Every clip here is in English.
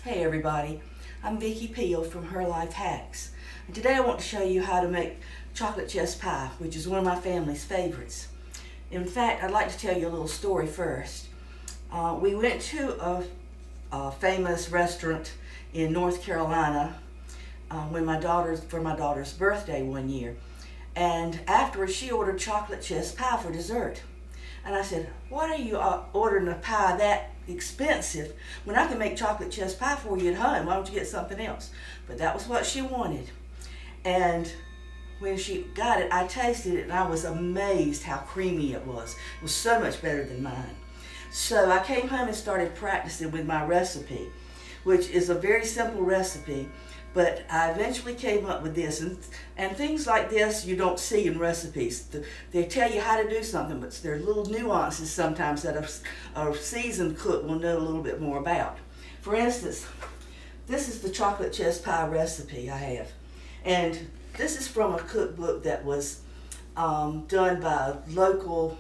Hey everybody, I'm Vicki Peel from Her Life Hacks, and today I want to show you how to make chocolate chess pie, which is one of my family's favorites. In fact, I'd like to tell you a little story first. We went to a famous restaurant in North Carolina for my daughter's birthday one year, and afterwards she ordered chocolate chess pie for dessert. And I said, "Why are you ordering a pie that expensive when I can make chocolate chess pie for you at home? Why don't you get something else?" But that was what she wanted. And when she got it, I tasted it and I was amazed how creamy it was. It was so much better than mine. So I came home and started practicing with my recipe, which is a very simple recipe, but I eventually came up with this. And things like this you don't see in recipes. They tell you how to do something, but there are little nuances sometimes that a seasoned cook will know a little bit more about. For instance, this is the chocolate chess pie recipe I have. And this is from a cookbook that was done by a local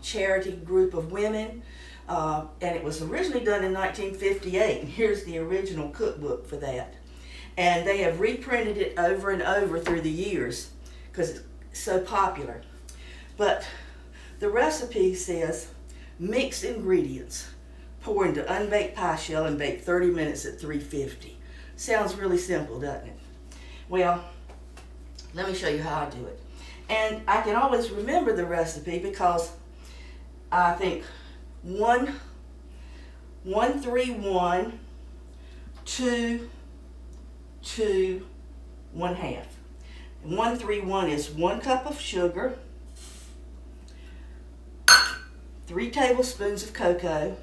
charity group of women. And it was originally done in 1958. And here's the original cookbook for that. And they have reprinted it over and over through the years because it's so popular. But the recipe says, mix ingredients, pour into unbaked pie shell and bake 30 minutes at 350. Sounds really simple, doesn't it? Well, let me show you how I do it. And I can always remember the recipe because I think 1, 3, 1, 2, 2, 1/2. And 1, 3, 1 is 1 cup of sugar, 3 tablespoons of cocoa,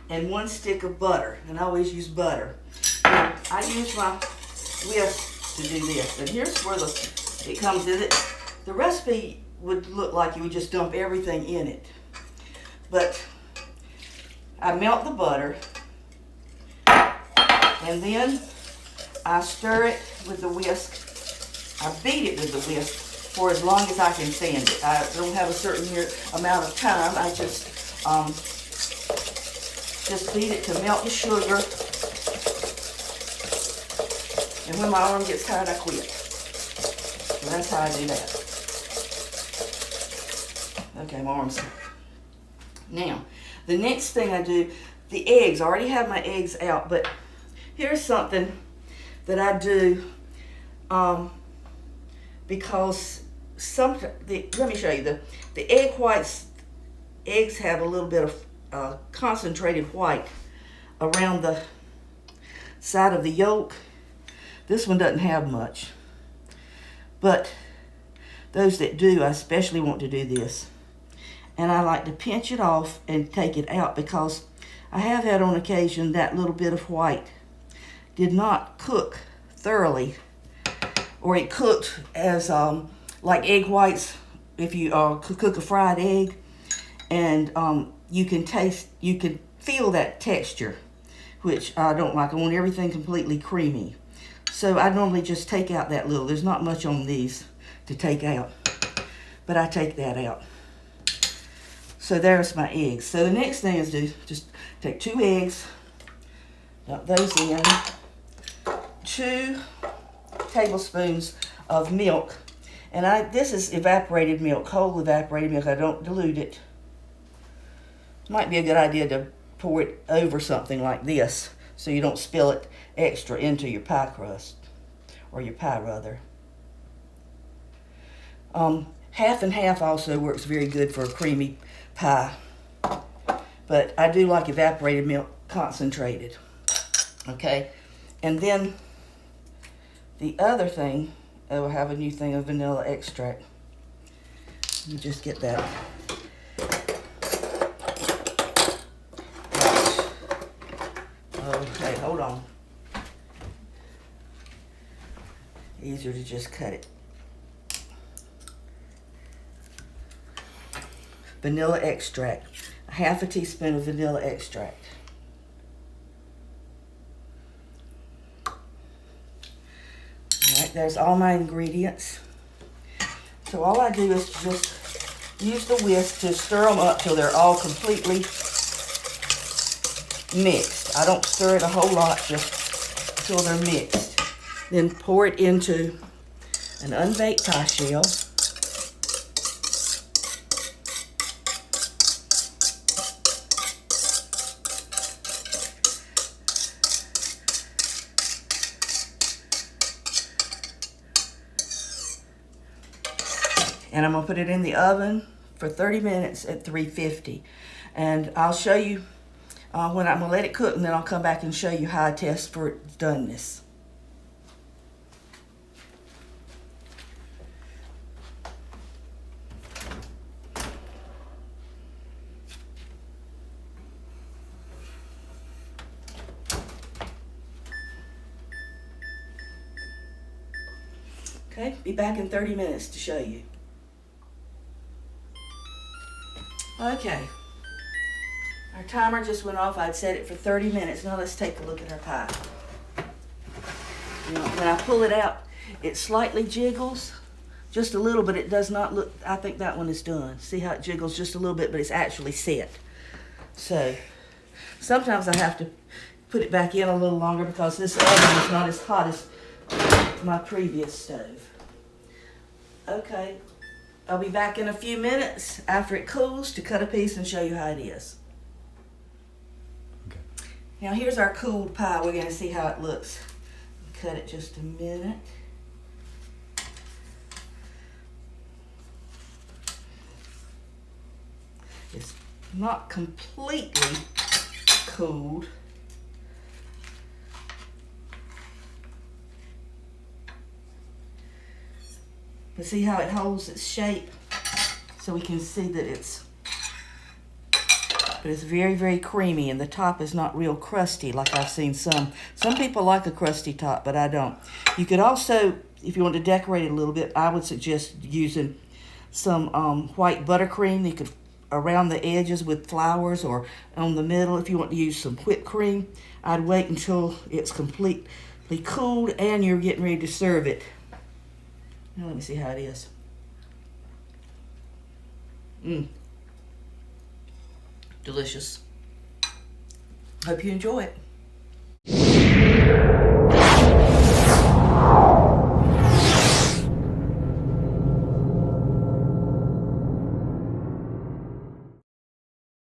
and 1 stick of butter. And I always use butter. And I use my whisk to do this. And here's where it comes in. The recipe would look like you would just dump everything in it. But I melt the butter. And then I stir it with the whisk. I beat it with the whisk for as long as I can stand it. I don't have a certain amount of time. I just beat it to melt the sugar. And when my arm gets tired, I quit. So that's how I do that. Okay, my arm's tired. Now, the next thing I do, the eggs. I already have my eggs out, but here's something that I do because let me show you. The egg whites, eggs have a little bit of concentrated white around the side of the yolk. This one doesn't have much. But those that do, I especially want to do this. And I like to pinch it off and take it out because I have had on occasion that little bit of white did not cook thoroughly, or it cooked as like egg whites if you cook a fried egg, and you can feel that texture, which I don't like. I want everything completely creamy. So I normally just take out that little. There's not much on these to take out, but I take that out. So there's my eggs. So the next thing is to just take 2 eggs, dump those in, 2 tablespoons of milk, and this is evaporated milk, whole evaporated milk. I don't dilute it. Might be a good idea to pour it over something like this so you don't spill it extra into your pie crust, or your pie rather. Half and half also works very good for a creamy pie, but I do like evaporated milk concentrated. Okay, and then the other thing, I will have a new thing of vanilla extract. Let me just get that. Okay, hold on. Easier to just cut it. Vanilla extract. ½ a teaspoon of vanilla extract. Alright, there's all my ingredients. So all I do is just use the whisk to stir them up till they're all completely mixed. I don't stir it a whole lot, just until they're mixed. Then pour it into an unbaked pie shell. And I'm gonna put it in the oven for 30 minutes at 350. And I'll show you when I'm gonna let it cook, and then I'll come back and show you how I test for its doneness. Okay, be back in 30 minutes to show you. Okay, our timer just went off. I'd set it for 30 minutes. Now let's take a look at our pie. You know, when I pull it out, it slightly jiggles, just a little, but it does not look, I think that one is done. See how it jiggles just a little bit, but it's actually set. So, sometimes I have to put it back in a little longer because this oven is not as hot as my previous stove. Okay. I'll be back in a few minutes after it cools to cut a piece and show you how it is. Okay. Now here's our cooled pie. We're going to see how it looks. Cut it just a minute. It's not completely cooled. But see how it holds its shape? So we can see that it's very, very creamy, and the top is not real crusty like I've seen some. Some people like a crusty top, but I don't. You could also, if you want to decorate it a little bit, I would suggest using some white buttercream. You could around the edges with flowers, or on the middle if you want to use some whipped cream. I'd wait until it's completely cooled and you're getting ready to serve it. Now let me see how it is. Delicious. Hope you enjoy it.